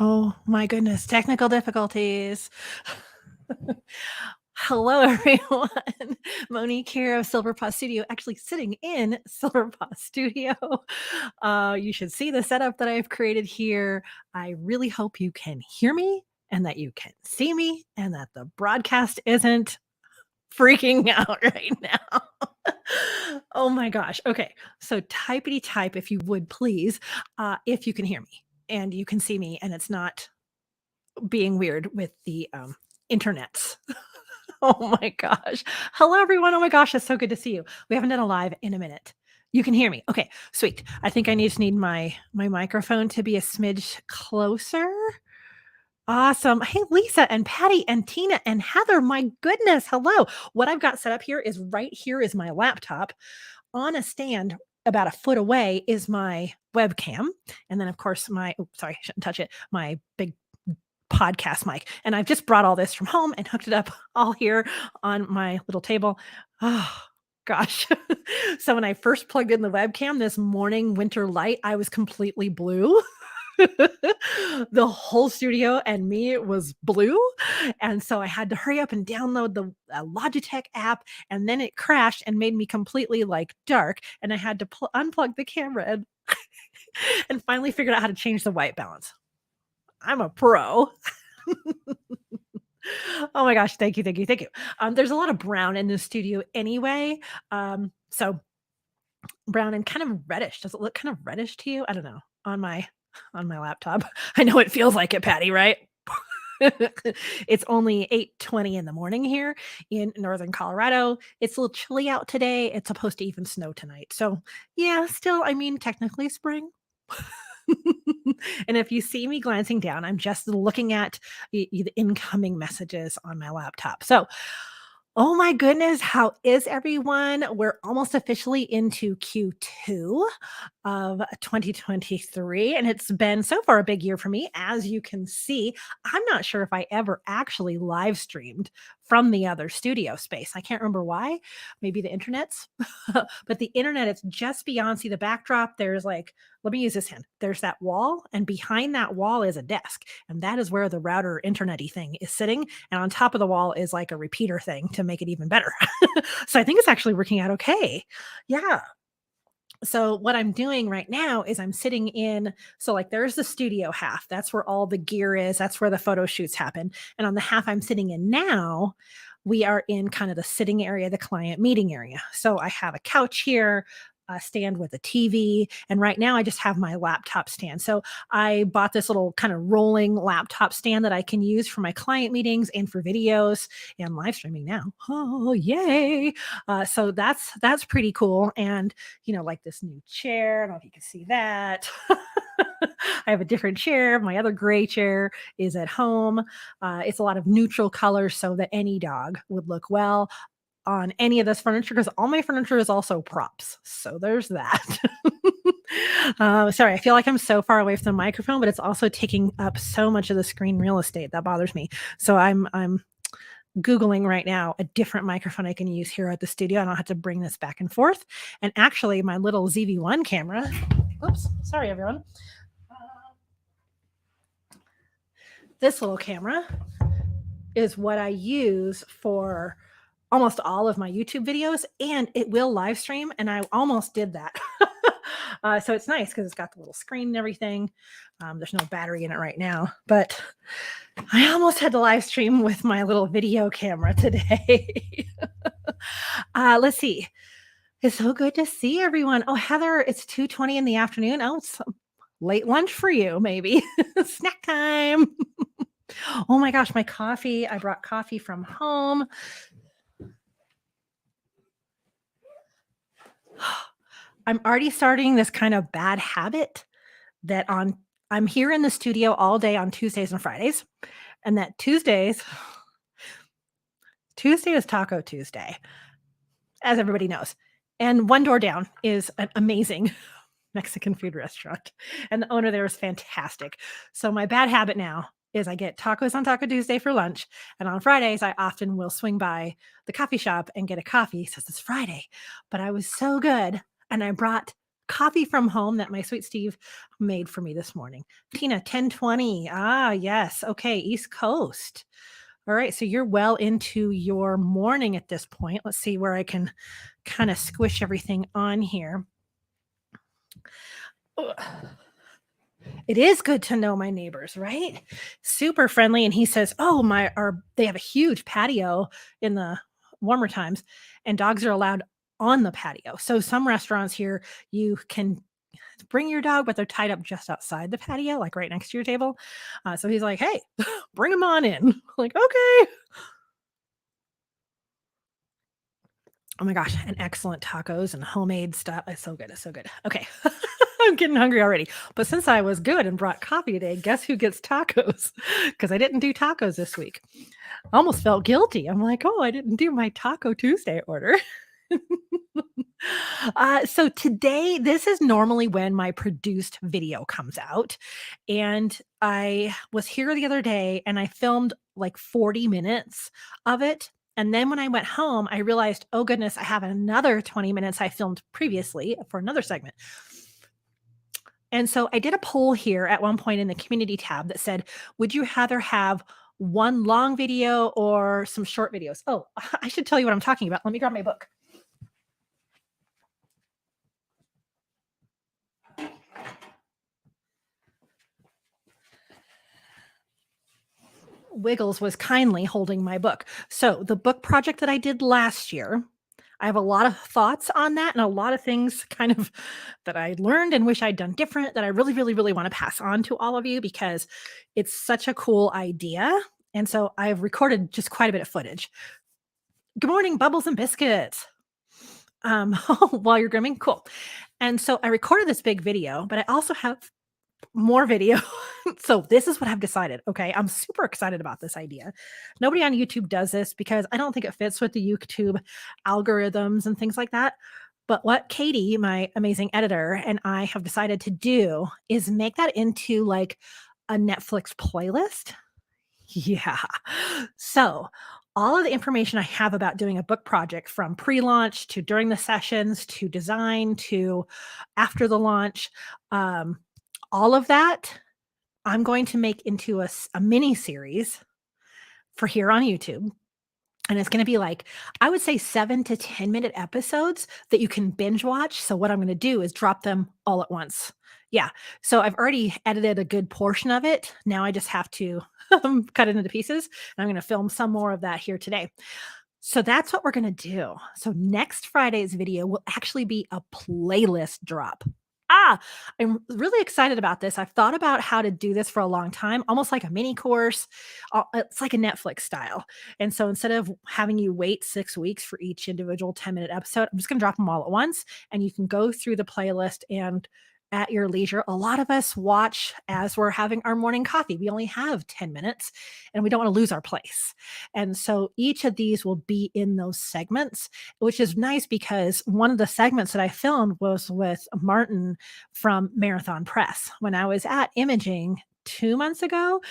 Oh my goodness, technical difficulties. Hello, everyone. Monique here of Silver Paw Studio, actually sitting in Silver Paw Studio. You should see the setup that I've created here. I really hope you can hear me and that you can see me and that the broadcast isn't freaking out right now. Oh my gosh. Okay. So typity type, if you would please, if you can hear me and you can see me and it's not being weird with the internets. Oh my gosh. Hello, everyone. Oh my gosh. It's so good to see you. We haven't done a live in a minute. You can hear me. Okay, sweet. I think I need my microphone to be a smidge closer. Awesome. Hey, Lisa and Patty and Tina and Heather. My goodness. Hello. What I've got set up here is right here is my laptop. On a stand about a foot away is my webcam. And then, of course, sorry, I shouldn't touch it, my big podcast mic. And I've just brought all this from home and hooked it up all here on my little table. Oh, gosh. So when I first plugged in the webcam this morning, winter light, I was completely blue. The whole studio and me was blue. And so I had to hurry up and download the Logitech app. And then it crashed and made me completely like dark. And I had to unplug the camera and finally figured out how to change the white balance. I'm a pro. Oh my gosh, thank you, thank you, thank you. There's a lot of brown in the studio anyway. So brown and kind of reddish. Does it look kind of reddish to you? I don't know. On my laptop. I know it feels like it, Patty, right? It's only 8:20 in the morning here in northern Colorado. It's a little chilly out today. It's supposed to even snow tonight. So, yeah, still, I mean, technically spring. And if you see me glancing down, I'm just looking at the incoming messages on my laptop. So, oh my goodness, how is everyone? We're almost officially into Q2 of 2023, and it's been so far a big year for me. As you can see, I'm not sure if I ever actually live streamed from the other studio space. I can't remember why. Maybe the internet's, but the internet, it's just beyond. See the backdrop. There's like, let me use this hand. There's that wall, and behind that wall is a desk, and that is where the router internet-y thing is sitting. And on top of the wall is like a repeater thing to make it even better. So I think it's actually working out okay. Yeah. So what I'm doing right now is I'm sitting in, so like there's the studio half. That's where all the gear is. That's where the photo shoots happen. And on the half I'm sitting in now, we are in kind of the sitting area, the client meeting area. So I have a couch here, a stand with a TV, and right now I just have my laptop stand. So I bought this little kind of rolling laptop stand that I can use for my client meetings and for videos and live streaming now. Oh, yay. So that's pretty cool. And like this new chair. I don't know if you can see that. I have a different chair. My other gray chair is at home. It's a lot of neutral colors so that any dog would look well on any of this furniture because all my furniture is also props. So there's that. Sorry, I feel like I'm so far away from the microphone, but it's also taking up so much of the screen real estate that bothers me. So I'm Googling right now a different microphone I can use here at the studio. I don't have to bring this back and forth. And actually, my little ZV-1 camera, oops, sorry, everyone. This little camera is what I use for almost all of my YouTube videos, and it will live stream, and I almost did that. So it's nice because it's got the little screen and everything. There's no battery in it right now, but I almost had to live stream with my little video camera today. Let's see. It's so good to see everyone. Oh, Heather, it's 2:20 in the afternoon. Oh, it's late lunch for you, maybe. Snack time. Oh my gosh, my coffee. I brought coffee from home. I'm already starting this kind of bad habit that I'm here in the studio all day on Tuesdays and Fridays, and that Tuesday is Taco Tuesday, as everybody knows. And one door down is an amazing Mexican food restaurant, and the owner there is fantastic. So my bad habit now is I get tacos on Taco Tuesday for lunch, and on Fridays I often will swing by the coffee shop and get a coffee since it's Friday. But I was so good, and I brought coffee from home that my sweet Steve made for me this morning. Tina, 10:20. Ah, yes. Okay, East Coast. All right, so you're well into your morning at this point. Let's see where I can kind of squish everything on here. Ugh. It is good to know my neighbors, right? Super friendly. And he says, "Oh, they have a huge patio in the warmer times, and dogs are allowed on the patio." So some restaurants here, you can bring your dog, but they're tied up just outside the patio, like right next to your table. So he's like, "Hey, bring them on in." Like, okay. Oh my gosh, and excellent tacos and homemade stuff. It's so good. It's so good. Okay. I'm getting hungry already. But since I was good and brought coffee today, guess who gets tacos? Because I didn't do tacos this week. I almost felt guilty. I'm like, oh, I didn't do my Taco Tuesday order. So today, this is normally when my produced video comes out. And I was here the other day and I filmed like 40 minutes of it. And then when I went home, I realized, oh goodness, I have another 20 minutes I filmed previously for another segment. And so I did a poll here at one point in the community tab that said, would you rather have one long video or some short videos? Oh, I should tell you what I'm talking about. Let me grab my book. Wiggles was kindly holding my book. So the book project that I did last year, I have a lot of thoughts on that and a lot of things kind of that I learned and wish I'd done different that I really, really, really want to pass on to all of you because it's such a cool idea. And so I've recorded just quite a bit of footage. Good morning, Bubbles and Biscuits. While you're grooming, cool. And so I recorded this big video, but I also have more video. So this is what I've decided. Okay. I'm super excited about this idea. Nobody on YouTube does this because I don't think it fits with the YouTube algorithms and things like that. But what Katie, my amazing editor, and I have decided to do is make that into like a Netflix playlist. Yeah. So, all of the information I have about doing a book project from pre-launch to during the sessions to design to after the launch, um, all of that I'm going to make into a mini series for here on YouTube. And it's going to be like, I would say 7 to 10 minute episodes that you can binge watch. So, what I'm going to do is drop them all at once. Yeah. So, I've already edited a good portion of it. Now I just have to cut it into pieces. And I'm going to film some more of that here today. So that's what we're going to do. So next Friday's video will actually be a playlist drop. I'm really excited about this. I've thought about how to do this for a long time, almost like a mini course. It's like a Netflix style. And so instead of having you wait 6 weeks for each individual 10-minute episode, I'm just going to drop them all at once and you can go through the playlist and at your leisure. A lot of us watch as we're having our morning coffee. We only have 10 minutes and we don't want to lose our place. And so each of these will be in those segments, which is nice because one of the segments that I filmed was with Martin from Marathon Press. When I was at Imaging 2 months ago,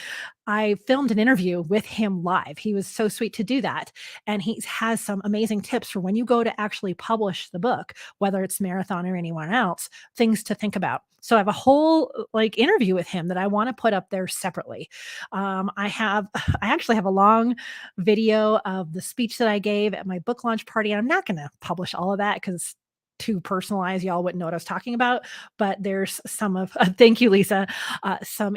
I filmed an interview with him live. He was so sweet to do that. And he has some amazing tips for when you go to actually publish the book, whether it's Marathon or anyone else, things to think about. So I have a whole like interview with him that I want to put up there separately. I actually have a long video of the speech that I gave at my book launch party. I'm not going to publish all of that because it's too personalized. Y'all wouldn't know what I was talking about, but there's some of, thank you, Lisa, some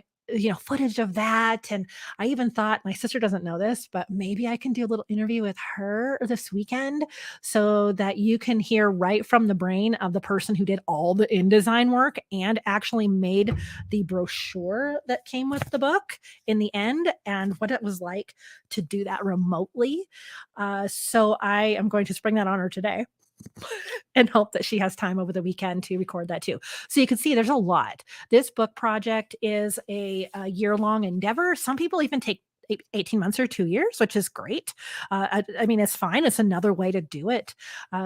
footage of that. And I even thought my sister doesn't know this, but maybe I can do a little interview with her this weekend so that you can hear right from the brain of the person who did all the InDesign work and actually made the brochure that came with the book in the end and what it was like to do that remotely. So I am going to spring that on her today and hope that she has time over the weekend to record that too. So you can see there's a lot. This book project is a year-long endeavor. Some people even take 18 months or 2 years, which is great. I mean, it's fine. It's another way to do it.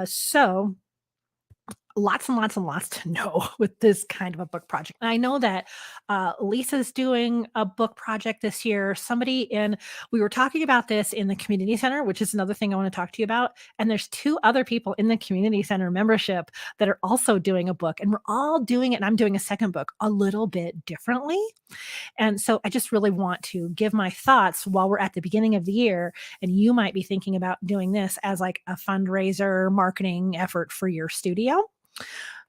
So lots and lots and lots to know with this kind of a book project. And I know that Lisa's doing a book project this year. We were talking about this in the community center, which is another thing I want to talk to you about. And there's two other people in the community center membership that are also doing a book, and we're all doing it. And I'm doing a second book a little bit differently. And so I just really want to give my thoughts while we're at the beginning of the year. And you might be thinking about doing this as like a fundraiser marketing effort for your studio.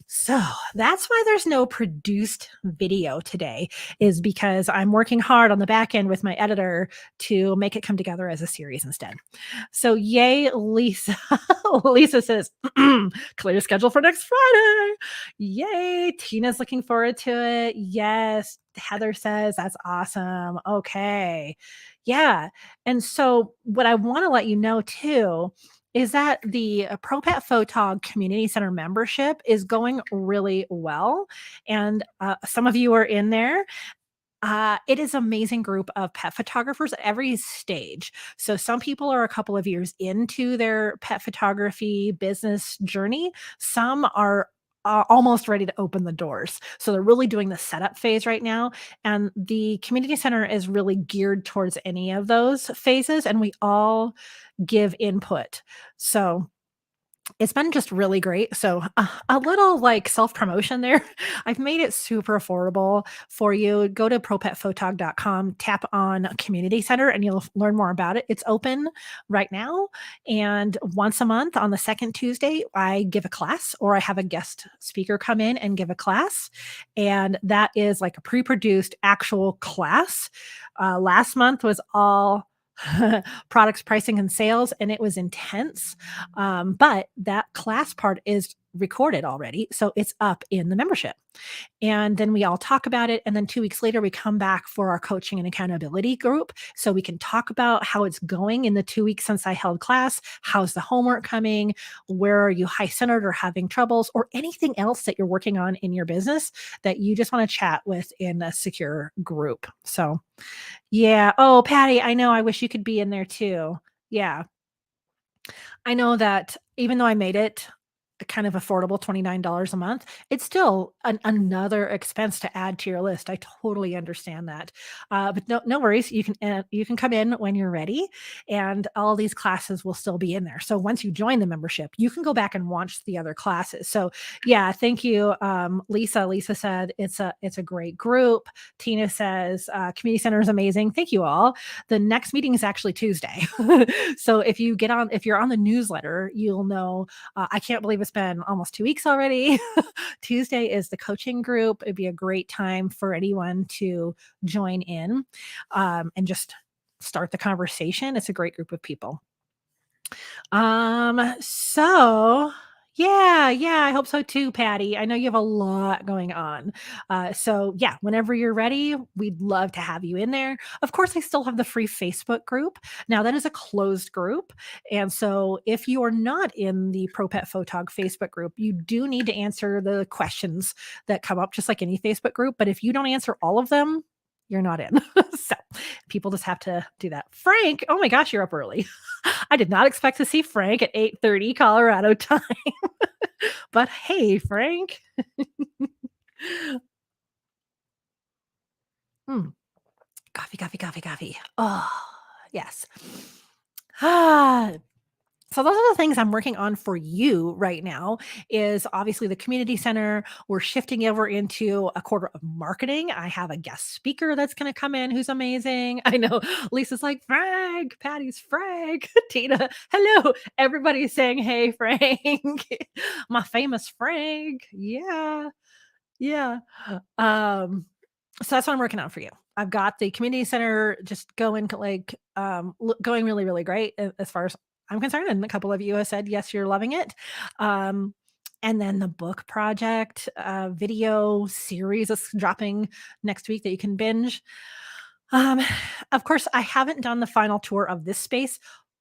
So that's why there's no produced video today, is because I'm working hard on the back end with my editor to make it come together as a series instead. So yay, Lisa. Lisa says, clear schedule for next Friday. Yay. Tina's looking forward to it. Yes. Heather says, that's awesome. Okay. Yeah. And so what I want to let you know too is that the Pro Pet Photog Community Center membership is going really well. And some of you are in there. It is an amazing group of pet photographers at every stage. So some people are a couple of years into their pet photography business journey. Some are almost ready to open the doors. So they're really doing the setup phase right now. And the community center is really geared towards any of those phases. And we all give input. So it's been just really great. So, a little, like, self-promotion there. I've made it super affordable for you. Go to propetphotog.com, tap on community center, and you'll learn more about it. It's open right now, and once a month on the 2nd Tuesday, I give a class, or I have a guest speaker come in and give a class, and that is like a pre-produced actual class. Last month was all products, pricing, and sales, and it was intense. But that class part is recorded already, so it's up in the membership. And then we all talk about it. And then 2 weeks later, we come back for our coaching and accountability group. So we can talk about how it's going in the 2 weeks since I held class. How's the homework coming? Where are you high centered or having troubles, or anything else that you're working on in your business that you just want to chat with in a secure group? So, yeah. Oh, Patty, I know. I wish you could be in there too. Yeah. I know that even though I made it a kind of affordable $29 a month, it's still another expense to add to your list. I totally understand that. But no worries. You can come in when you're ready, and all these classes will still be in there. So once you join the membership, you can go back and watch the other classes. So yeah, thank you, Lisa. Lisa said it's a great group. Tina says community center is amazing. Thank you all. The next meeting is actually Tuesday. So if you're on the newsletter, you'll know. I can't believe it's been almost 2 weeks already. Tuesday is the coaching group. It'd be a great time for anyone to join in, and just start the conversation. It's a great group of people. So yeah, I hope so too, Patty. I know you have a lot going on. So yeah, whenever you're ready, we'd love to have you in there. Of course, I still have the free Facebook group. Now that is a closed group. And so if you are not in the Pro Pet Photog Facebook group, you do need to answer the questions that come up, just like any Facebook group. But if you don't answer all of them, you're not in. So people just have to do that. Frank, oh my gosh, you're up early. I did not expect to see Frank at 8:30 Colorado time. But hey, Frank. Mm, coffee, coffee, coffee, coffee. Oh, yes. Ah, so those are the things I'm working on for you right now, is obviously the community center. We're shifting over into a quarter of marketing. I have a guest speaker that's going to come in who's amazing. I know Lisa's like, Frank, Patty's Frank, Tina, hello. Everybody's saying, hey, Frank, my famous Frank. Yeah. Yeah. Um, so that's what I'm working on for you. I've got the community center just going going really, really great as far as I'm concerned. And a couple of you have said, yes, you're loving it. Um, and then the book project video series is dropping next week that you can binge. Um, of course, I haven't done the final tour of this space,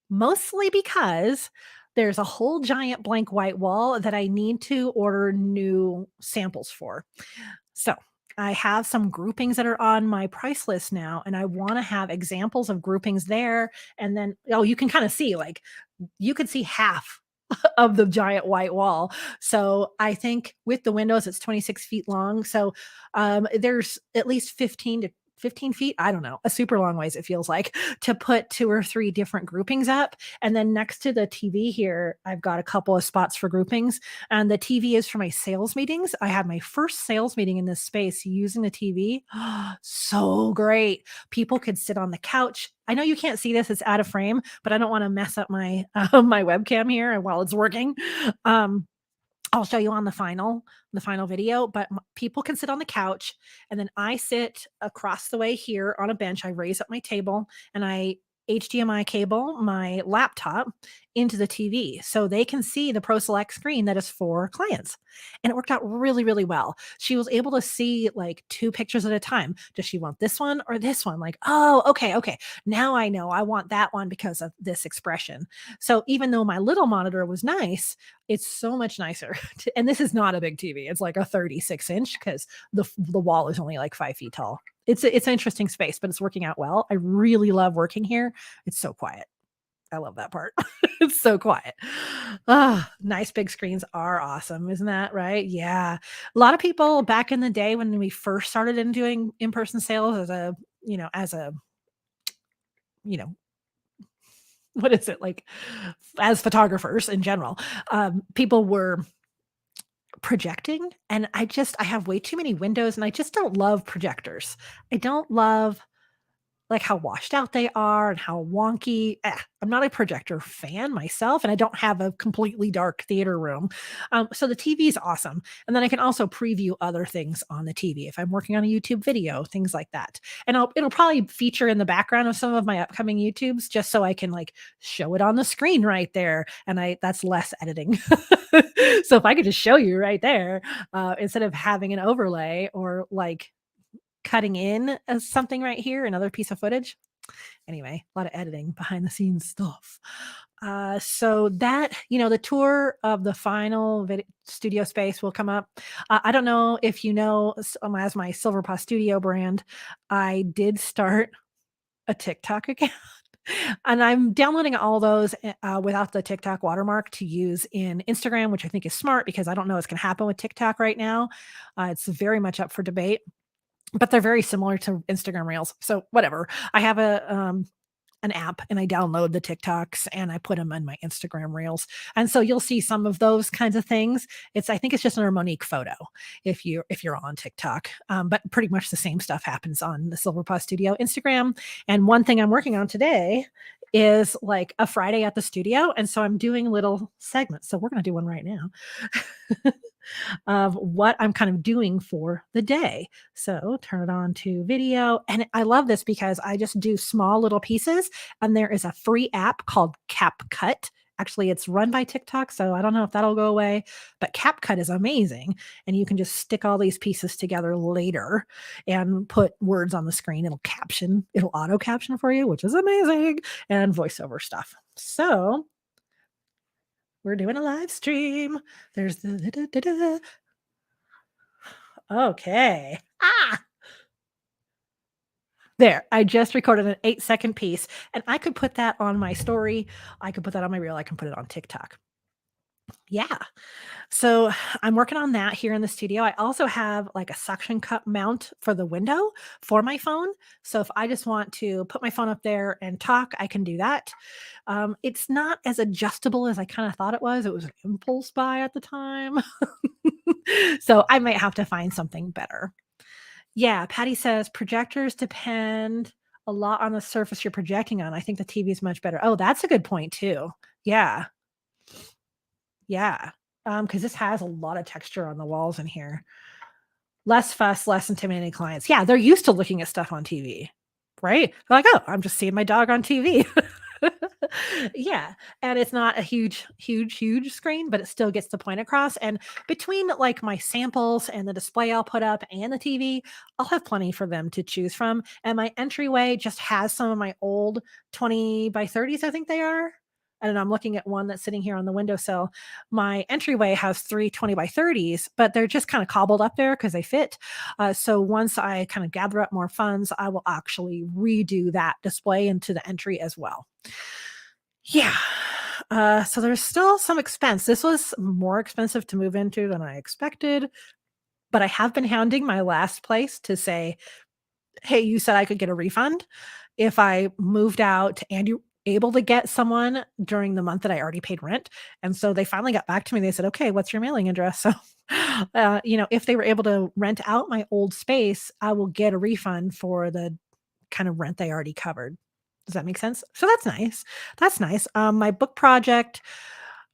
mostly because there's a whole giant blank white wall that I need to order new samples for. So I have some groupings that are on my price list now, and I want to have examples of groupings there. And then, oh, you can kind of see, like, you could see half of the giant white wall. So I think with the windows, it's 26 feet long. So there's at least 15 to 15 feet. I don't know, a super long ways, it feels like, to put two or three different groupings up. And then next to the TV here, I've got a couple of spots for groupings. And the TV is for my sales meetings. I had my first sales meeting in this space using the TV. So great. People could sit on the couch. I know you can't see this, it's out of frame, but I don't want to mess up my my webcam here and while it's working. Um, I'll show you on the final video, but people can sit on the couch and then I sit across the way here on a bench. I raise up my table and I HDMI cable my laptop into the TV so they can see the Pro Select screen that is for clients. And it worked out really, really well. She was able to see like two pictures at a time. Does she want this one or this one? Like, oh, okay, okay. Now I know I want that one because of this expression. So even though my little monitor was nice, it's so much nicer. And this is not a big TV. It's like a 36-inch because the wall is only like 5 feet tall. It's an interesting space, but it's working out well. I really love working here. It's so quiet. I love that part. It's so quiet. Ah, nice big screens are awesome, isn't that right? Yeah. A lot of people back in the day when we first started in doing in-person sales as a, you know, what is it like as photographers in general, people were projecting and I have way too many windows and I just don't love projectors. I don't love like how washed out they are and how wonky. I'm not a projector fan myself, and I don't have a completely dark theater room. So the TV is awesome. And then I can also preview other things on the TV if I'm working on a YouTube video, things like that. And it'll probably feature in the background of some of my upcoming YouTubes just so I can like show it on the screen right there. And that's less editing. So if I could just show you right there, instead of having an overlay or like cutting in as something right here, another piece of footage. Anyway, a lot of editing behind the scenes stuff. So that, the tour of the final studio space will come up. I don't know if you know, as my Silver Paw Studio brand, I did start a TikTok account. And I'm downloading all those without the TikTok watermark to use in Instagram, which I think is smart because I don't know what's going to happen with TikTok right now. It's very much up for debate, but they're very similar to Instagram Reels. So whatever. I have an app and I download the TikToks and I put them in my Instagram Reels. And so you'll see some of those kinds of things. I think it's just under Monique Photo if you're on TikTok. But pretty much the same stuff happens on the Silver Paw Studio Instagram. And one thing I'm working on today is like a Friday at the studio. And so I'm doing little segments. So we're going to do one right now. Of what I'm kind of doing for the day. So turn it on to video. And I love this because I just do small little pieces. And there is a free app called CapCut. Actually, it's run by TikTok, so I don't know if that'll go away, but CapCut is amazing. And you can just stick all these pieces together later and put words on the screen. It'll auto caption for you, which is amazing, and voiceover stuff. So we're doing a live stream. There's the okay. There, I just recorded an 8-second piece, and I could put that on my story. I could put that on my reel. I can put it on TikTok. Yeah. So I'm working on that here in the studio. I also have like a suction cup mount for the window for my phone. So if I just want to put my phone up there and talk, I can do that. It's not as adjustable as I kind of thought it was. It was an impulse buy at the time. So I might have to find something better. Yeah, Patty says projectors depend a lot on the surface you're projecting on. I think the TV is much better. Oh, that's a good point too. Yeah. Yeah. Because this has a lot of texture on the walls in here. Less fuss, less intimidating clients. Yeah, they're used to looking at stuff on TV, right? They're like, "Oh, I'm just seeing my dog on TV." Yeah, and it's not a huge, huge, huge screen, but it still gets the point across, and between, like, my samples and the display I'll put up and the TV, I'll have plenty for them to choose from, and my entryway just has some of my old 20 by 30s, I think they are, and I'm looking at one that's sitting here on the windowsill. My entryway has 3 20 by 30s, but they're just kinda cobbled up there because they fit. So once I kind of gather up more funds, I will actually redo that display into the entry as well. Yeah. So there's still some expense. This was more expensive to move into than I expected, but I have been hounding my last place to say, "Hey, you said I could get a refund if I moved out and you able to get someone during the month that I already paid rent." And so they finally got back to me. They said, "Okay, what's your mailing address?" So, if they were able to rent out my old space, I will get a refund for the kind of rent they already covered. Does that make sense? So that's nice. That's nice. My book project,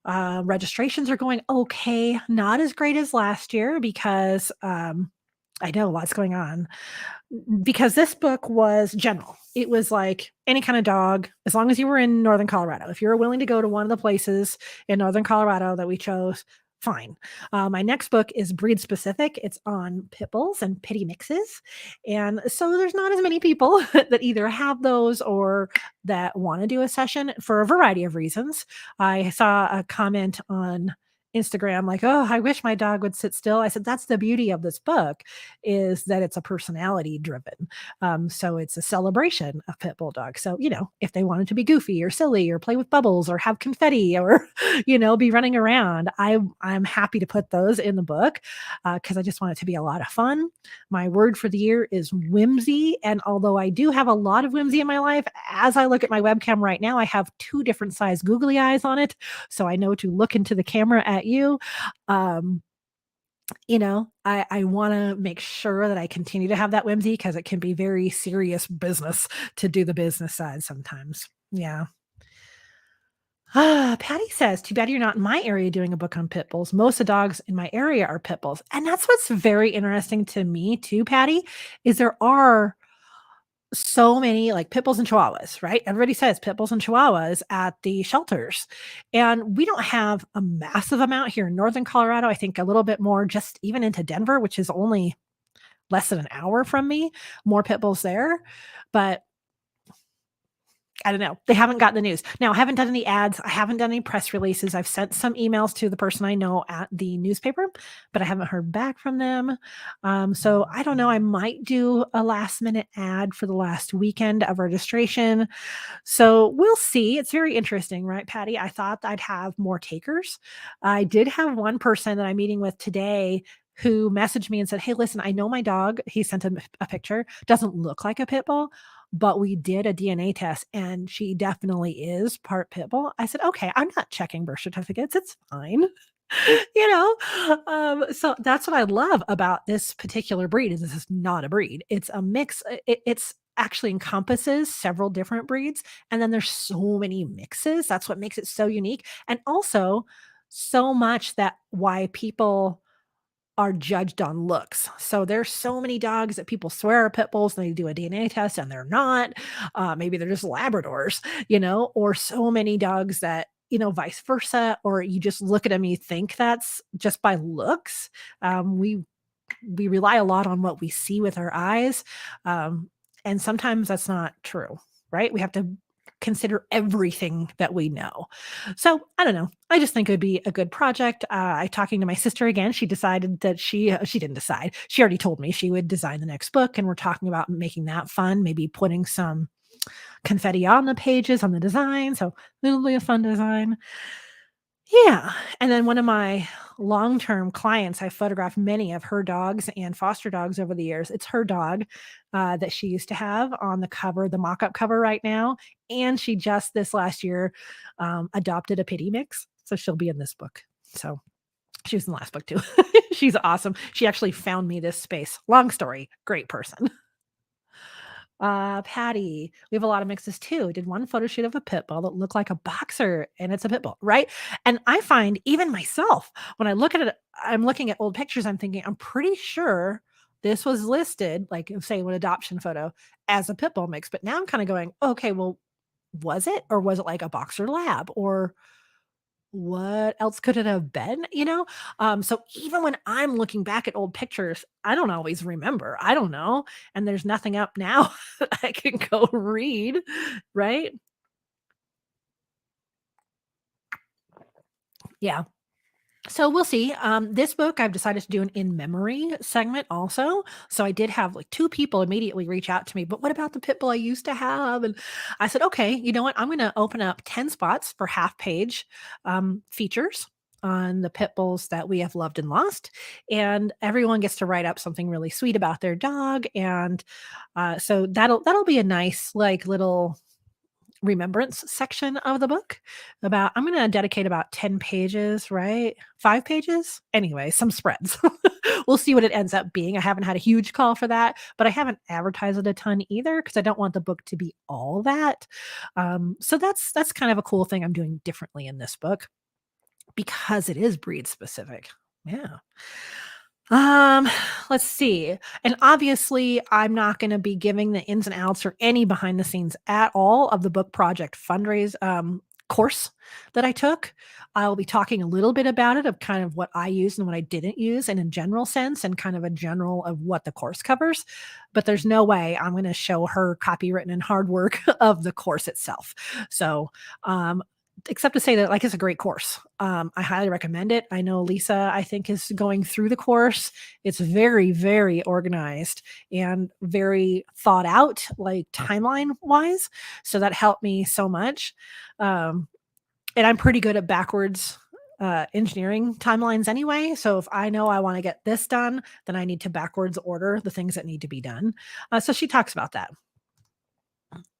registrations are going okay. Not as great as last year because I know lots going on. Because this book was general. It was like any kind of dog, as long as you were in Northern Colorado. If you're willing to go to one of the places in Northern Colorado that we chose, fine. My next book is breed specific. It's on pit bulls and pitty mixes. And so there's not as many people that either have those or that want to do a session for a variety of reasons. I saw a comment on Instagram like, "Oh, I wish my dog would sit still." I said, "That's the beauty of this book is that it's a personality driven. So it's a celebration of pit bull dogs. So, if they wanted to be goofy or silly or play with bubbles or have confetti or, be running around, I'm happy to put those in the book because I just want it to be a lot of fun. My word for the year is whimsy. And although I do have a lot of whimsy in my life, as I look at my webcam right now, I have two different size googly eyes on it. So I know to look into the camera at you. Um, I wanna make sure that I continue to have that whimsy because it can be very serious business to do the business side sometimes. Yeah. Patty says, "Too bad you're not in my area doing a book on pit bulls. Most of the dogs in my area are pit bulls." And that's what's very interesting to me too, Patty, is there are so many like pit bulls and chihuahuas, right? Everybody says pit bulls and chihuahuas at the shelters. And we don't have a massive amount here in Northern Colorado. I think a little bit more just even into Denver, which is only less than an hour from me, more pit bulls there. But I don't know. They haven't got the news. Now, I haven't done any ads. I haven't done any press releases. I've sent some emails to the person I know at the newspaper, but I haven't heard back from them. So I don't know. I might do a last minute ad for the last weekend of registration. So we'll see. It's very interesting, right, Patty? I thought I'd have more takers. I did have one person that I'm meeting with today who messaged me and said, "Hey, listen, I know my dog." He sent a picture, doesn't look like a pit bull, but we did a DNA test and she definitely is part pit bull. I said, "Okay, I'm not checking birth certificates. It's fine." So that's what I love about this particular breed is this is not a breed. It's a mix. It's actually encompasses several different breeds. And then there's so many mixes. That's what makes it so unique. And also so much that why people are judged on looks. So there's so many dogs that people swear are pit bulls and they do a DNA test and they're not. Maybe they're just Labradors, or so many dogs that, vice versa, or you just look at them, you think that's just by looks. We rely a lot on what we see with our eyes. Um, and sometimes that's not true, right? We have to consider everything that we know. So I don't know. I just think it would be a good project. I talking to my sister again. She decided that she didn't decide. She already told me she would design the next book, and we're talking about making that fun. Maybe putting some confetti on the pages on the design. So it'll be a fun design. Yeah, and then one of my long-term clients, I photographed many of her dogs and foster dogs over the years. It's her dog, that she used to have on the cover, the mock-up cover right now, and she just this last year, adopted a pitty mix, so she'll be in this book. So, she was in the last book too. She's awesome. She actually found me this space. Long story, great person. Patty, we have a lot of mixes too. Did one photo shoot of a pit bull that looked like a boxer and it's a pit bull, right? And I find even myself, when I look at it, I'm looking at old pictures, I'm thinking, I'm pretty sure this was listed, like say an adoption photo as a pit bull mix. But now I'm kind of going, okay, well, was it? Or was it like a boxer lab? Or what else could it have been, so even when I'm looking back at old pictures, I don't always remember, I don't know, and there's nothing up now that I can go read, right? Yeah. So we'll see. This book I've decided to do an in memory segment also. So I did have like two people immediately reach out to me, but what about the pit bull I used to have? And I said, okay, you know what? I'm going to open up 10 spots for half page features on the pit bulls that we have loved and lost. And everyone gets to write up something really sweet about their dog. And so that'll be a nice like little remembrance section of the book. About I'm gonna dedicate about 10 pages, right? 5 pages? Anyway, some spreads. We'll see what it ends up being. I haven't had a huge call for that, but I haven't advertised it a ton either because I don't want the book to be all that. So that's kind of a cool thing I'm doing differently in this book because it is breed specific. Yeah. Um, let's see. And obviously, I'm not going to be giving the ins and outs or any behind the scenes at all of the book project fundraise course that I took. I'll be talking a little bit about it of kind of what I used and what I didn't use and in general sense and kind of a general of what the course covers. But there's no way I'm going to show her copywritten and hard work of the course itself. So, um, except to say that like it's a great course. I highly recommend it. I know Lisa, I think, is going through the course. It's very, very organized and very thought out, like timeline wise. So that helped me so much. Um, and I'm pretty good at backwards engineering timelines anyway. So if I know I want to get this done, then I need to backwards order the things that need to be done. So she talks about that.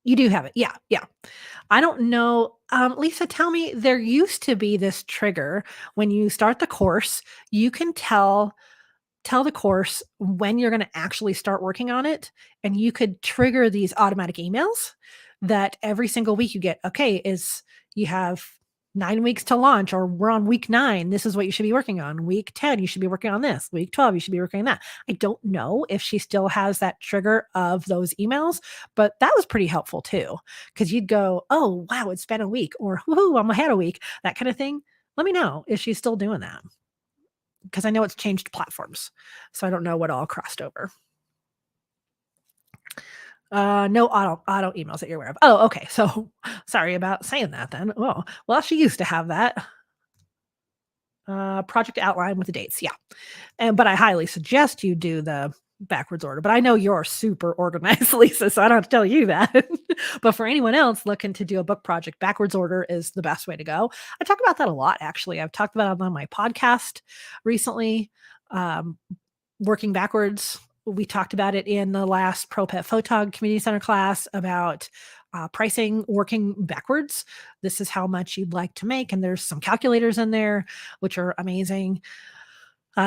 You do have it. Yeah. Yeah. I don't know. Lisa, tell me, there used to be this trigger when you start the course, you can tell the course when you're going to actually start working on it, and you could trigger these automatic emails that every single week you get, okay, is you have 9 weeks to launch, or we're on week 9. This is what you should be working on. Week 10, you should be working on this. Week 12, you should be working on that. I don't know if she still has that trigger of those emails, but that was pretty helpful too. Cause you'd go, oh, wow, it's been a week, or whoo, I'm ahead a week, that kind of thing. Let me know if she's still doing that. Cause I know it's changed platforms. So I don't know what all crossed over. No auto emails that you're aware of. Oh, okay. So sorry about saying that then. Oh, well, she used to have that. Project outline with the dates. Yeah. But I highly suggest you do the backwards order. But I know you're super organized, Lisa, so I don't have to tell you that. But for anyone else looking to do a book project, backwards order is the best way to go. I talk about that a lot, actually. I've talked about it on my podcast recently. Um, Working backwards. We talked about it in the last Pro Pet Photog Community Center class about pricing working backwards. This is how much you'd like to make. And there's some calculators in there, which are amazing.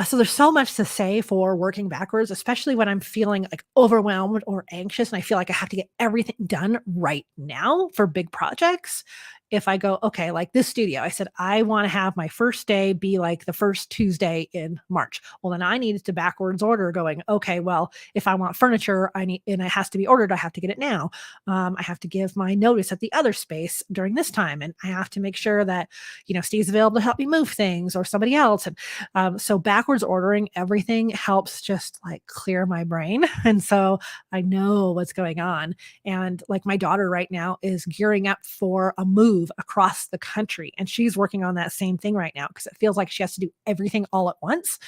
So there's so much to say for working backwards, especially when I'm feeling like overwhelmed or anxious and I feel like I have to get everything done right now for big projects. If I go, okay, like this studio, I said, I want to have my first day be like the first Tuesday in March. Well, then I needed to backwards order going, okay, well, if I want furniture, I need, and it has to be ordered, I have to get it now. I have to give my notice at the other space during this time. And I have to make sure that, Steve's available to help me move things or somebody else. And so backwards ordering everything helps just like clear my brain. And so I know what's going on. And like my daughter right now is gearing up for a move across the country. And she's working on that same thing right now because it feels like she has to do everything all at once.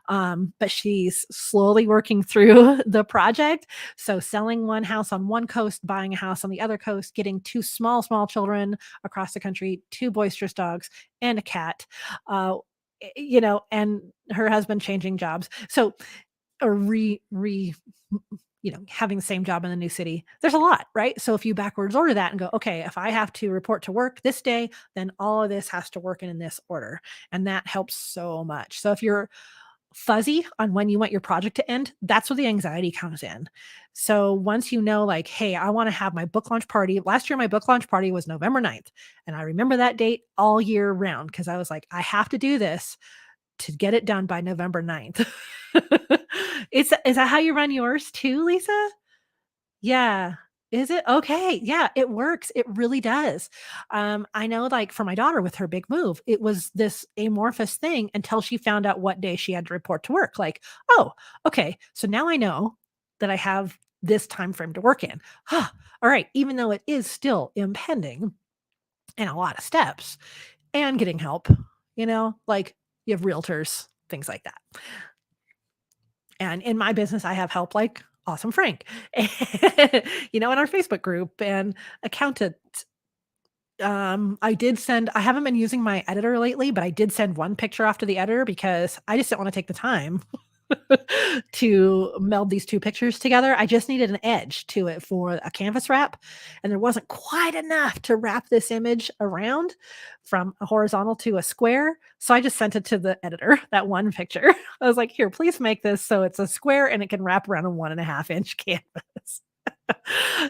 But she's slowly working through the project. So selling one house on one coast, buying a house on the other coast, getting two small children across the country, two boisterous dogs, and a cat. And her husband changing jobs. So or having the same job in the new city. There's a lot, right? So if you backwards order that and go, okay, if I have to report to work this day, then all of this has to work in this order. And that helps so much. So if you're fuzzy on when you want your project to end, that's where the anxiety comes in. So once you know, like, hey, I want to have my book launch party. Last year, my book launch party was November 9th. And I remember that date all year round because I was like, I have to do this to get it done by November 9th. Is that how you run yours too, Lisa? Yeah. Is it? Okay. Yeah, it works. It really does. I know like for my daughter with her big move, it was this amorphous thing until she found out what day she had to report to work. Like, oh, okay. So now I know that I have this time frame to work in. All right. Even though it is still impending and a lot of steps and getting help, like You have realtors, things like that. And in my business, I have help like Awesome Frank, in our Facebook group and accountant. I haven't been using my editor lately, but I did send one picture off to the editor because I just didn't want to take the time to meld these two pictures together. I just needed an edge to it for a canvas wrap, and there wasn't quite enough to wrap this image around from a horizontal to a square. So I just sent it to the editor, that one picture. I was like, here, please make this so it's a square and it can wrap around a 1.5 inch canvas.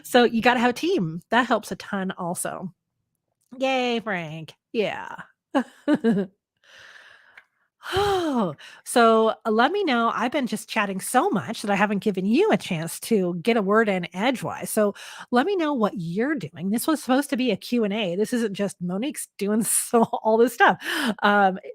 So you got to have a team. That helps a ton also. Yay, Frank. Yeah. Oh, so let me know. I've been just chatting so much that I haven't given you a chance to get a word in edgewise. So let me know what you're doing. This was supposed to be a Q and A. This isn't just Monique's doing all this stuff.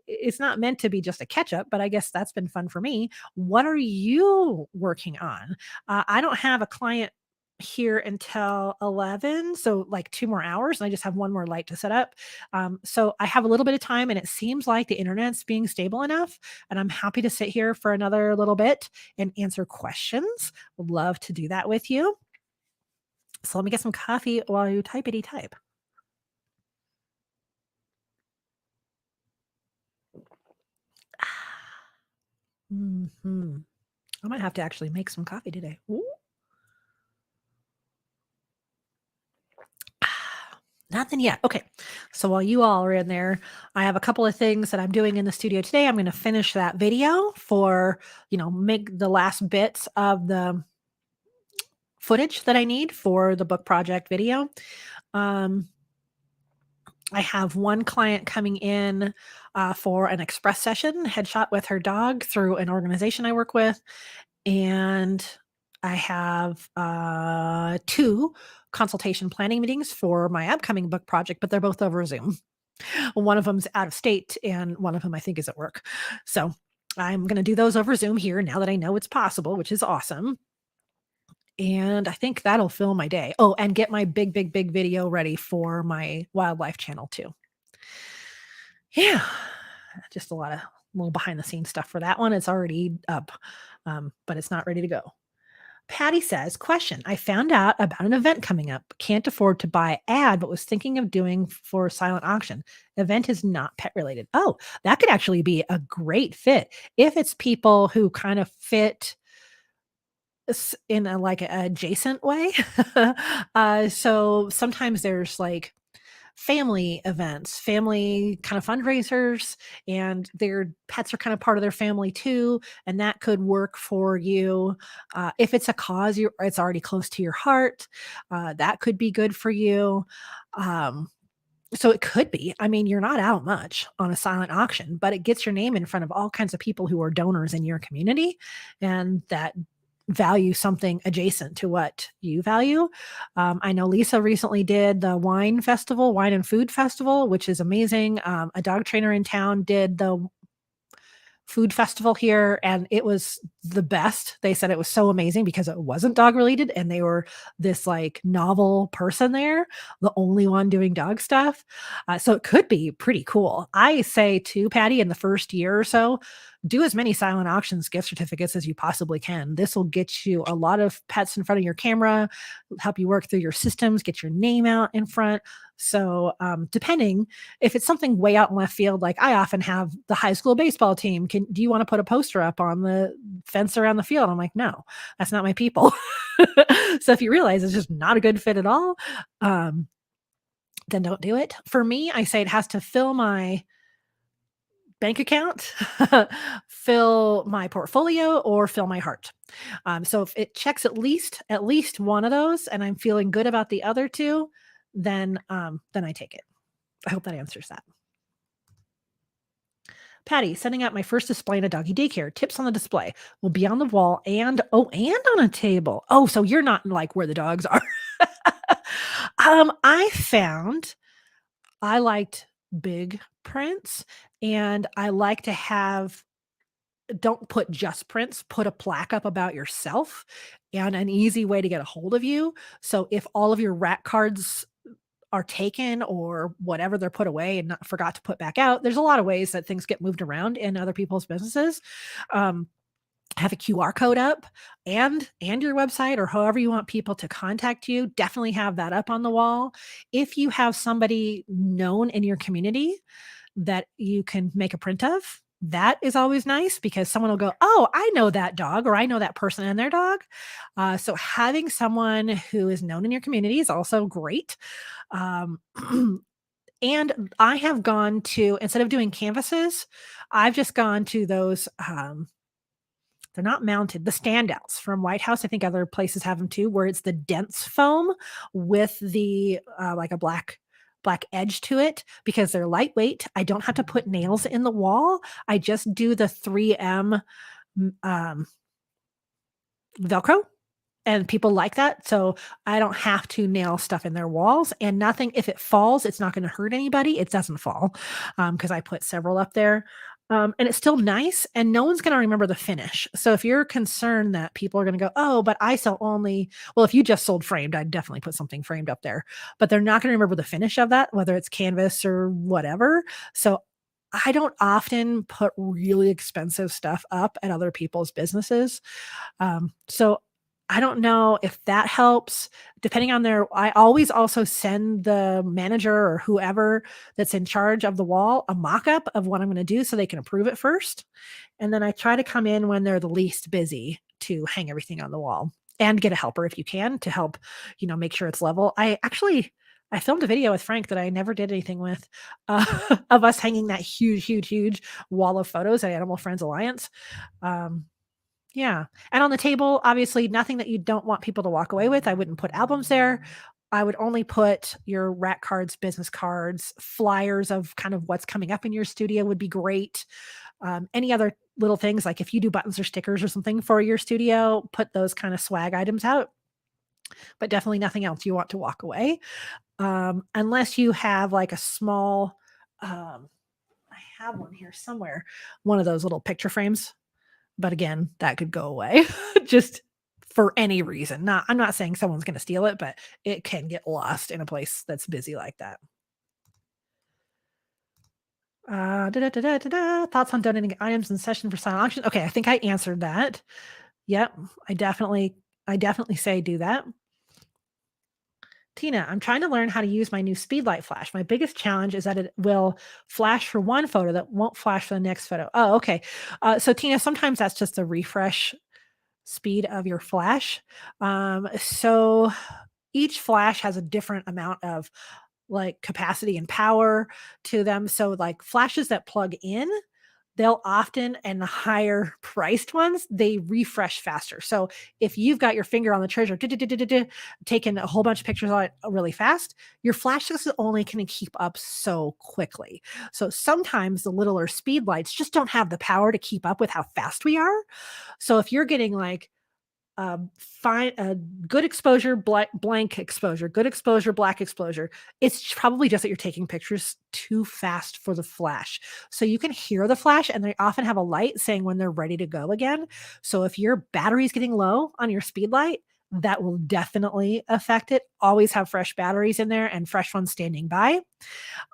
It's not meant to be just a catch up, but I guess that's been fun for me. What are you working on? I don't have a client here until 11, so like 2 more hours, and I just have one more light to set up. So I have a little bit of time, and it seems like the internet's being stable enough, and I'm happy to sit here for another little bit and answer questions. Would love to do that with you. So let me get some coffee while you typeity type. Mhm. I might have to actually make some coffee today. Ooh. Nothing yet. Okay. So while you all are in there, I have a couple of things that I'm doing in the studio today. I'm going to finish that video for, make the last bits of the footage that I need for the book project video. Um, I have one client coming in for an express session, headshot with her dog through an organization I work with. And I have two consultation planning meetings for my upcoming book project, but they're both over Zoom. One of them's out of state, and one of them I think is at work. So I'm going to do those over Zoom here now that I know it's possible, which is awesome. And I think that'll fill my day. Oh, and get my big, big, big video ready for my wildlife channel too. Yeah, just a lot of little behind the scenes stuff for that one. It's already up, but it's not ready to go. Patty says, question, I found out about an event coming up. Can't afford to buy ad, but was thinking of doing for silent auction. Event is not pet related. Oh, that could actually be a great fit if it's people who kind of fit in a like a adjacent way. So sometimes there's like family events, family kind of fundraisers, and their pets are kind of part of their family too. And that could work for you. If it's a cause it's already close to your heart, that could be good for you. Um, so it could be. I mean, you're not out much on a silent auction, but it gets your name in front of all kinds of people who are donors in your community and that value something adjacent to what you value. I know Lisa recently did the wine and food festival, which is amazing. A dog trainer in town did the food festival here, and it was the best. They said it was so amazing because it wasn't dog related, and they were this like novel person there, the only one doing dog stuff. So it could be pretty cool. I say to Patty, in the first year or so, do as many silent auctions gift certificates as you possibly can. This will get you a lot of pets in front of your camera, help you work through your systems, get your name out in front. So depending, if it's something way out in left field, like I often have the high school baseball team, do you want to put a poster up on the fence around the field? I'm like, no, that's not my people. So if you realize it's just not a good fit at all, then don't do it. For me, I say it has to fill my bank account, fill my portfolio, or fill my heart. So if it checks at least one of those, and I'm feeling good about the other two, then I take it. I hope that answers that. Patty, sending out my first display in a doggy daycare. Tips on the display will be on the wall and on a table. Oh, so you're not like where the dogs are. I found I liked big prints, and I like to have, don't put just prints, put a plaque up about yourself and an easy way to get a hold of you. So if all of your rat cards are taken or whatever, they're put away and not forgot to put back out. There's a lot of ways that things get moved around in other people's businesses. Um, have a QR code up and your website or however you want people to contact you, definitely have that up on the wall. If you have somebody known in your community that you can make a print of, that is always nice because someone will go, "Oh, I know that dog," or "I know that person and their dog." So having someone who is known in your community is also great. Um, and I have gone to, instead of doing canvases, I've just gone to those, they're not mounted, the standouts from White House. I think other places have them too, where it's the dense foam with the, like a black edge to it because they're lightweight. I don't have to put nails in the wall. I just do the 3M, um, Velcro, and people like that. So I don't have to nail stuff in their walls, and nothing, if it falls, it's not going to hurt anybody. It doesn't fall because I put several up there. And it's still nice, and no one's going to remember the finish. So if you're concerned that people are going to go, "Oh, but I sell only," well, if you just sold framed, I'd definitely put something framed up there, but they're not going to remember the finish of that, whether it's canvas or whatever. So I don't often put really expensive stuff up at other people's businesses. So I don't know if that helps. Depending on their, I always also send the manager or whoever that's in charge of the wall a mock-up of what I'm gonna do so they can approve it first. And then I try to come in when they're the least busy to hang everything on the wall and get a helper if you can to help, make sure it's level. I filmed a video with Frank that I never did anything with, uh, of us hanging that huge, huge, huge wall of photos at Animal Friends Alliance. Um, yeah, and on the table, obviously, nothing that you don't want people to walk away with. I wouldn't put albums there. I would only put your rack cards, business cards, flyers of kind of what's coming up in your studio would be great. Any other little things, like if you do buttons or stickers or something for your studio, put those kind of swag items out, but definitely nothing else you want to walk away. Unless you have like a small, I have one here somewhere, one of those little picture frames, but again, that could go away just for any reason. Not, I'm not saying someone's gonna steal it, but it can get lost in a place that's busy like that. Thoughts on donating items in session for silent auction? Okay, I think I answered that. Yep, I definitely I definitely say do that. Tina, I'm trying to learn how to use my new speedlight flash. My biggest challenge is that it will flash for one photo that won't flash for the next photo. Oh, okay. So Tina, sometimes that's just the refresh speed of your flash. So each flash has a different amount of like capacity and power to them. So like flashes that plug in, they'll often, and the higher priced ones, they refresh faster. So if you've got your finger on the trigger, taking a whole bunch of pictures on it really fast, your flash is only going to keep up so quickly. So sometimes the littler speed lights just don't have the power to keep up with how fast we are. So if you're getting like fine, good exposure, blank exposure, good exposure, black exposure. It's probably just that you're taking pictures too fast for the flash. So you can hear the flash, and they often have a light saying when they're ready to go again. So if your battery's getting low on your speed light, that will definitely affect it. Always have fresh batteries in there and fresh ones standing by.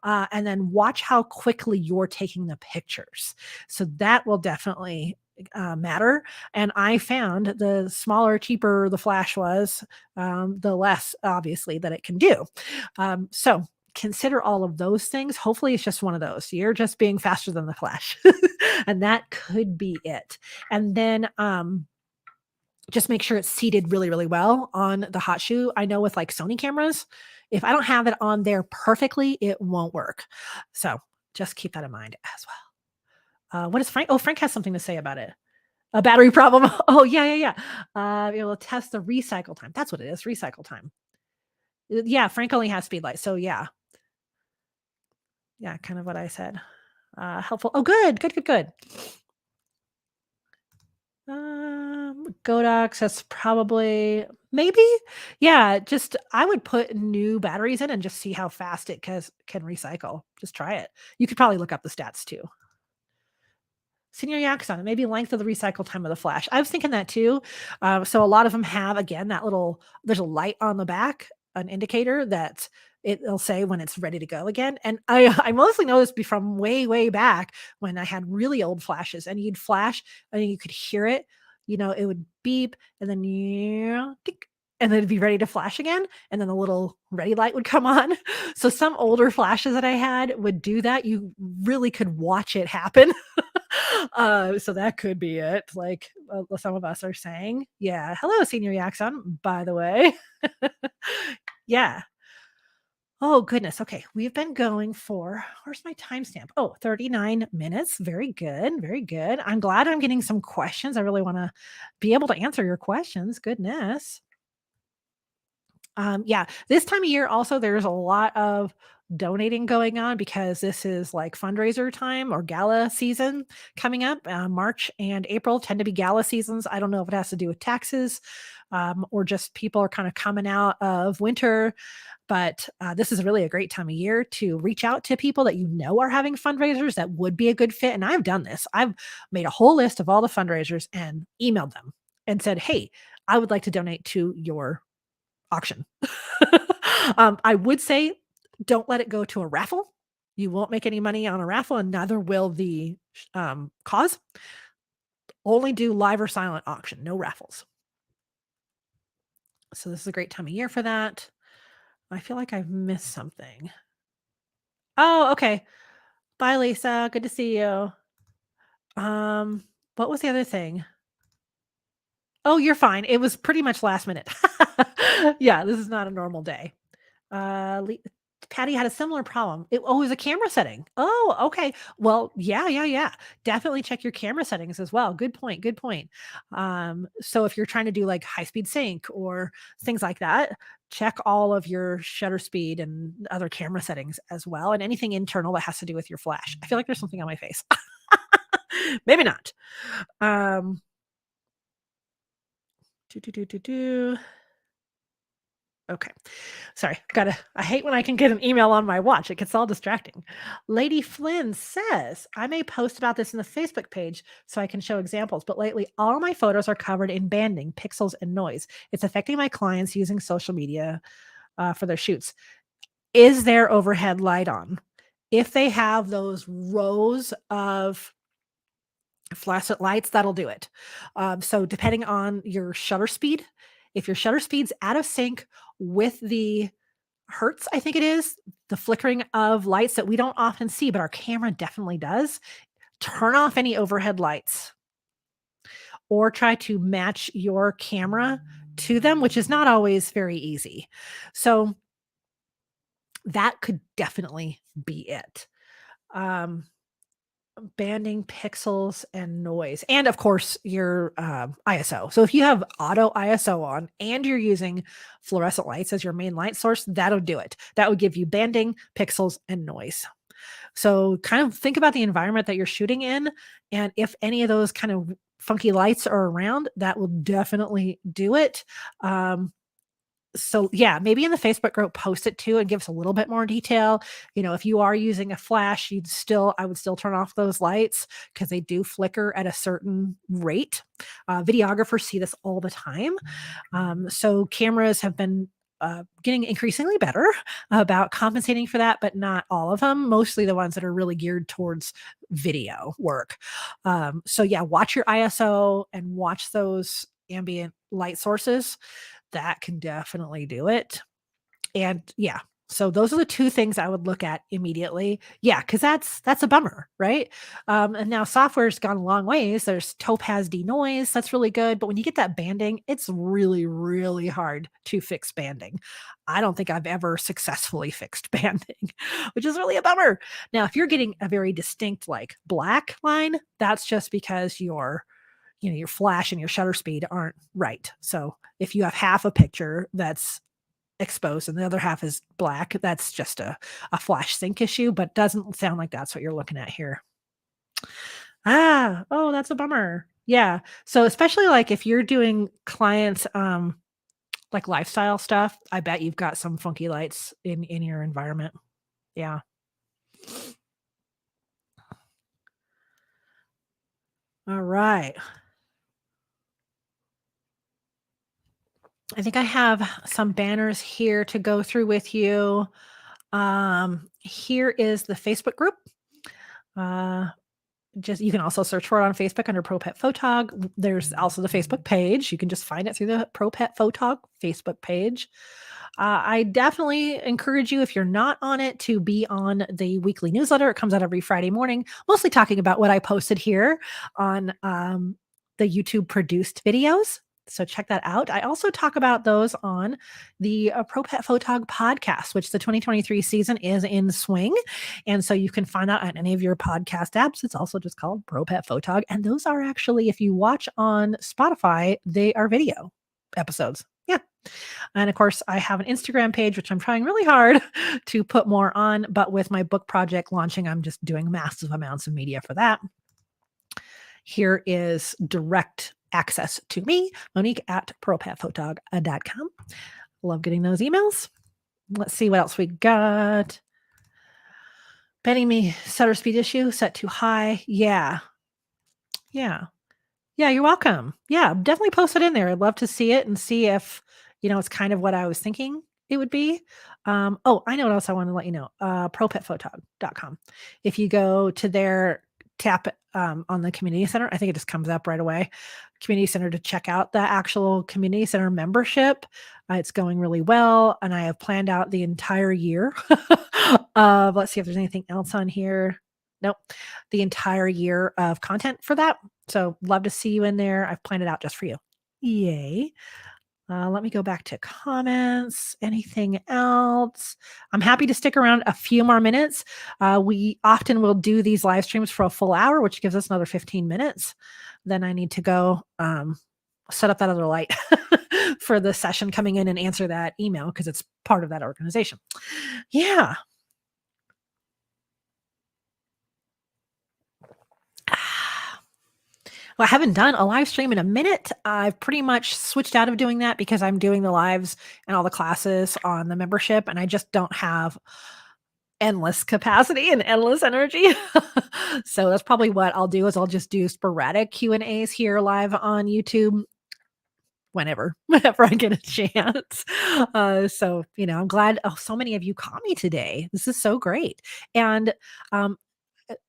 And then watch how quickly you're taking the pictures. So that will definitely matter. And I found the smaller, cheaper the flash was, the less obviously that it can do. So consider all of those things. Hopefully, it's just one of those. You're just being faster than the flash, and that could be it. And then, just make sure it's seated really, really well on the hot shoe. I know with like Sony cameras, if I don't have it on there perfectly, it won't work. So just keep that in mind as well. What is Frank? Oh, Frank has something to say about it. A battery problem. Oh, yeah, yeah, yeah. It will test the recycle time. That's what it is. Recycle time. Yeah, Frank only has speed light. So yeah, yeah, kind of what I said. Helpful. Oh, good, good, good, good. Godox, that's probably maybe. Yeah, just I would put new batteries in and just see how fast it can recycle. Just try it. You could probably look up the stats too. Senior Yaxon, maybe length of the recycle time of the flash. I was thinking that too. So a lot of them have again that little. There's a light on the back, an indicator that it'll say when it's ready to go again, and I mostly know this from way, way back when I had really old flashes, and you'd flash, and you could hear it, it would beep, and then yeah, tick, and then it'd be ready to flash again, and then the little ready light would come on. So some older flashes that I had would do that. You really could watch it happen. So that could be it, like, some of us are saying. Yeah. Hello, Senior Yaxon, by the way. Yeah. Oh, goodness. Okay. We've been going for where's my timestamp? Oh, 39 minutes. Very good. Very good. I'm glad I'm getting some questions. I really wanna be able to answer your questions. Goodness. Yeah, this time of year also there's a lot of donating going on because this is like fundraiser time or gala season coming up. March and April tend to be gala seasons. I don't know if it has to do with taxes or just people are kind of coming out of winter, but this is really a great time of year to reach out to people that you know are having fundraisers that would be a good fit. And I've done this. I've made a whole list of all the fundraisers and emailed them and said, "Hey, I would like to donate to your auction." I would say don't let it go to a raffle. You won't make any money on a raffle, and neither will the cause. Only do live or silent auction, no raffles. So this is a great time of year for that. I feel like I've missed something. Oh, okay. Bye, Lisa. Good to see you. Um, what was the other thing? Oh, you're fine. It was pretty much last minute. Yeah, this is not a normal day. Le Patty had a similar problem. It was a camera setting. Oh, okay. Well, yeah, yeah, yeah. Definitely check your camera settings as well. Good point, good point. So if you're trying to do, like, high-speed sync or things like that, check all of your shutter speed and other camera settings as well, and anything internal that has to do with your flash. I feel like there's something on my face. Maybe not. Um, do, do, do, do, do. Okay. Sorry, gotta I hate when I can get an email on my watch. It gets all distracting. Lady Flynn says, I may post about this in the Facebook page so I can show examples, but lately all my photos are covered in banding, pixels, and noise. It's affecting my clients using social media for their shoots. Is there overhead light on? If they have those rows of fluorescent lights, that'll do it. So depending on your shutter speed, if your shutter speed's out of sync with the hertz, I think it is, the flickering of lights that we don't often see, but our camera definitely does, turn off any overhead lights or try to match your camera to them, which is not always very easy. So that could definitely be it. Um, banding pixels and noise, and of course your ISO. So if you have auto ISO on and you're using fluorescent lights as your main light source, that'll do it. That would give you banding, pixels, and noise. So kind of think about the environment that you're shooting in, and if any of those kind of funky lights are around, that will definitely do it. Um, so yeah, maybe in the Facebook group, post it too and give us a little bit more detail. If you are using a flash, I would still turn off those lights because they do flicker at a certain rate. Videographers see this all the time. So cameras have been getting increasingly better about compensating for that, but not all of them. Mostly the ones that are really geared towards video work. So yeah, watch your ISO and watch those ambient light sources. That can definitely do it. And yeah, so those are the 2 things I would look at immediately. Yeah, because that's a bummer, right? And now software's gone a long ways. There's Topaz denoise, that's really good, but when you get that banding, it's really, really hard to fix banding. I don't think I've ever successfully fixed banding, which is really a bummer. Now, if you're getting a very distinct, like, black line, that's just because your flash and your shutter speed aren't right. So if you have half a picture that's exposed and the other half is black, that's just a flash sync issue, but doesn't sound like that's what you're looking at here. Oh, that's a bummer. Yeah. So especially like if you're doing clients like lifestyle stuff, I bet you've got some funky lights in your environment. Yeah. All right. I think I have some banners here to go through with you. Here is the Facebook group. Uh, just you can also search for it on Facebook under Pro Pet Photog. There's also the Facebook page. You can just find it through the Pro Pet Photog Facebook page. I definitely encourage you, if you're not on it, to be on the weekly newsletter. It comes out every Friday morning, mostly talking about what I posted here on the YouTube produced videos. So check that out. I also talk about those on the Pro Pet Photog podcast, which the 2023 season is in swing. And so you can find that on any of your podcast apps. It's also just called Pro Pet Photog. And those are actually, if you watch on Spotify, they are video episodes. Yeah. And of course, I have an Instagram page, which I'm trying really hard to put more on. But with my book project launching, I'm just doing massive amounts of media for that. Here is direct access to me, Monique at propetphotog.com. Love getting those emails. Let's see what else we got. Betting me shutter speed issue set too high. Yeah. Yeah. Yeah, you're welcome. Yeah, definitely post it in there. I'd love to see it and see if, it's kind of what I was thinking it would be. Oh, I know what else I want to let you know. Propetphotog.com. If you go to their tap on the community center, I think it just comes up right away. Community center to check out the actual community center membership. It's going really well, and I have planned out the entire year of, let's see if there's anything else on here. Nope. The entire year of content for that. So love to see you in there. I've planned it out just for you. Yay. Let me go back to comments. Anything else? I'm happy to stick around a few more minutes. We often will do these live streams for a full hour, which gives us another 15 minutes. Then I need to go set up that other light for the session coming in and answer that email because it's part of that organization. Yeah. Well, I haven't done a live stream in a minute. I've pretty much switched out of doing that because I'm doing the lives and all the classes on the membership, and I just don't have endless capacity and endless energy. So that's probably what I'll do is I'll just do sporadic Q&As here live on YouTube whenever I get a chance. So, I'm glad so many of you caught me today. This is so great. And um,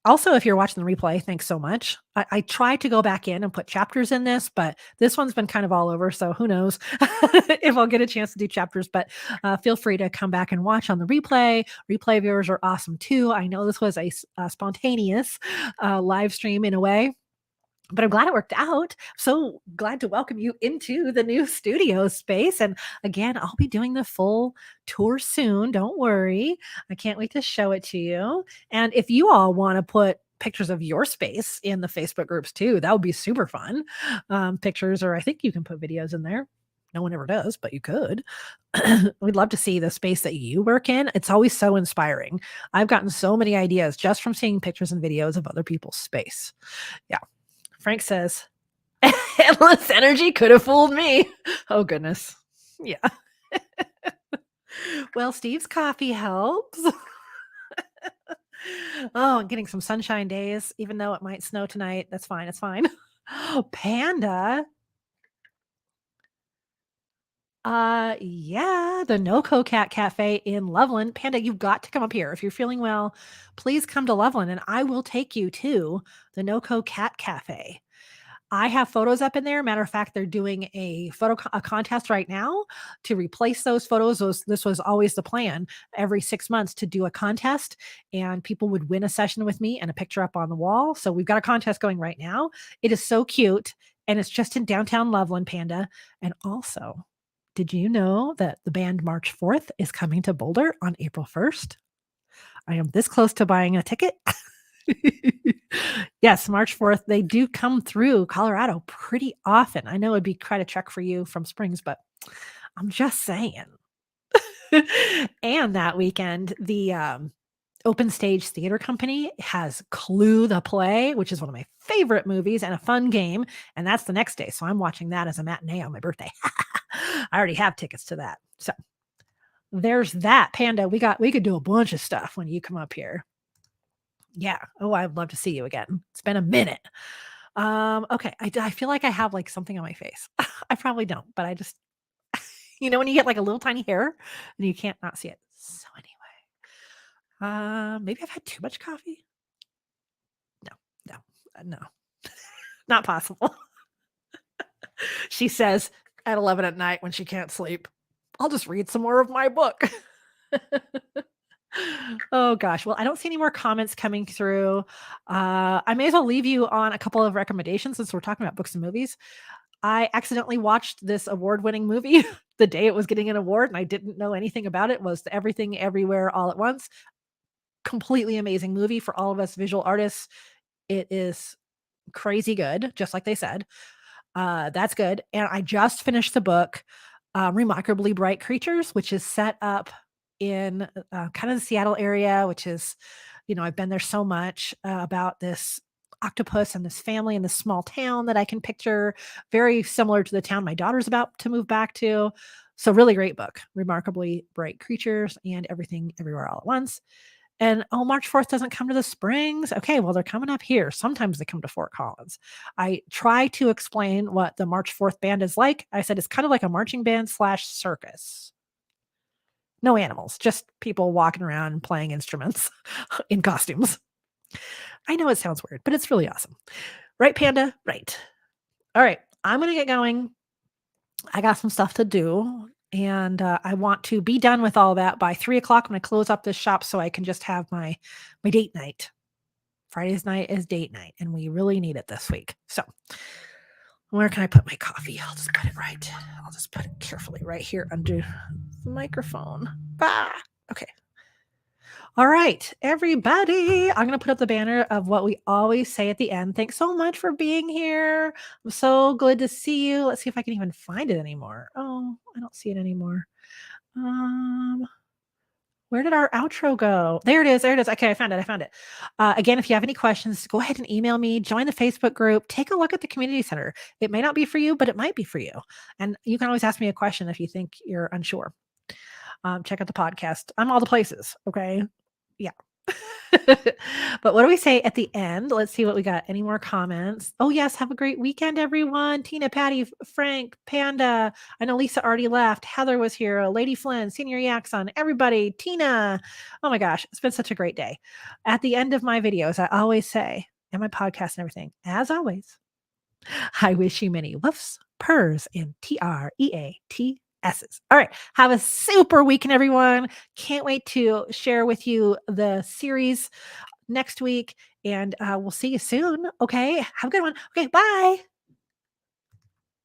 also, if you're watching the replay, thanks so much. I tried to go back in and put chapters in this, but this one's been kind of all over. So who knows if I'll get a chance to do chapters, but feel free to come back and watch on the replay. Replay viewers are awesome too. I know this was a spontaneous live stream in a way, but I'm glad it worked out. So glad to welcome you into the new studio space. And again, I'll be doing the full tour soon. Don't worry. I can't wait to show it to you. And if you all want to put pictures of your space in the Facebook groups too, that would be super fun. Pictures, or I think you can put videos in there. No one ever does, but you could. We'd love to see the space that you work in. It's always so inspiring. I've gotten so many ideas just from seeing pictures and videos of other people's space. Yeah. Frank says, endless energy could have fooled me. Oh, goodness. Yeah. Well, Steve's coffee helps. Oh, I'm getting some sunshine days, even though it might snow tonight. That's fine. It's fine. Panda. Yeah, the NoCo Cat Cafe in Loveland. Panda, you've got to come up here. If you're feeling well, please come to Loveland and I will take you to the NoCo Cat Cafe. I have photos up in there. Matter of fact, they're doing a contest right now to replace those photos. This was always the plan every 6 months to do a contest, and people would win a session with me and a picture up on the wall. So we've got a contest going right now. It is so cute, and it's just in downtown Loveland, Panda. And also, did you know that the band March 4th is coming to Boulder on April 1st? I am this close to buying a ticket. Yes, March 4th. They do come through Colorado pretty often. I know it'd be quite a trek for you from Springs, but I'm just saying. And that weekend, the Open Stage Theater Company has Clue the Play, which is one of my favorite movies and a fun game. And that's the next day. So I'm watching that as a matinee on my birthday. I already have tickets to that. So there's that. Panda, we could do a bunch of stuff when you come up here. Yeah. Oh, I'd love to see you again. It's been a minute. Okay. I feel like I have like something on my face. I probably don't, but I just You know, when you get like a little tiny hair and you can't not see it. So anyway, maybe I've had too much coffee. No, no, no, not possible. She says at 11 at night when she can't sleep, I'll just read some more of my book. Oh gosh. Well, I don't see any more comments coming through. I may as well leave you on a couple of recommendations since we're talking about books and movies. I accidentally watched this award-winning movie the day it was getting an award, and I didn't know anything about it. Was Everything Everywhere All at Once. Completely amazing movie for all of us visual artists. It is crazy good, just like they said. That's good. And I just finished the book, Remarkably Bright Creatures, which is set up in kind of the Seattle area, which is, I've been there so much about this octopus and this family in this small town that I can picture, very similar to the town my daughter's about to move back to. So, really great book, Remarkably Bright Creatures and Everything Everywhere All at Once. And, oh, March 4th doesn't come to the Springs? Okay, well, they're coming up here. Sometimes they come to Fort Collins. I try to explain what the March 4th band is like. I said it's kind of like a marching band slash circus. No animals, just people walking around playing instruments in costumes. I know it sounds weird, but it's really awesome. Right, Panda? Right. All right, I'm going to get going. I got some stuff to do. And I want to be done with all that by 3 o'clock when I close up this shop so I can just have my date night. Friday's night is date night, and we really need it this week. So, where can I put my coffee? I'll just put it right. I'll just put it carefully right here under the microphone. Okay. All right, everybody. I'm going to put up the banner of what we always say at the end. Thanks so much for being here. I'm so good to see you. Let's see if I can even find it anymore. Oh, I don't see it anymore. Where did our outro go? There it is. There it is. Okay, I found it. Again, if you have any questions, go ahead and email me, join the Facebook group, take a look at the community center. It may not be for you, but it might be for you. And you can always ask me a question if you think you're unsure. Check out the podcast. I'm all the places. Okay. Yeah. But what do we say at the end? Let's see what we got. Any more comments? Oh, yes. Have a great weekend, everyone. Tina, Patty, Frank, Panda. I know Lisa already left. Heather was here. Lady Flynn, Senior Yaxon, everybody. Tina. Oh my gosh. It's been such a great day. At the end of my videos, I always say, and my podcast and everything, as always, I wish you many woofs, purrs, and TREATSs. All right. Have a super weekend, everyone. Can't wait to share with you the series next week. And we'll see you soon. Okay. Have a good one. Okay. Bye.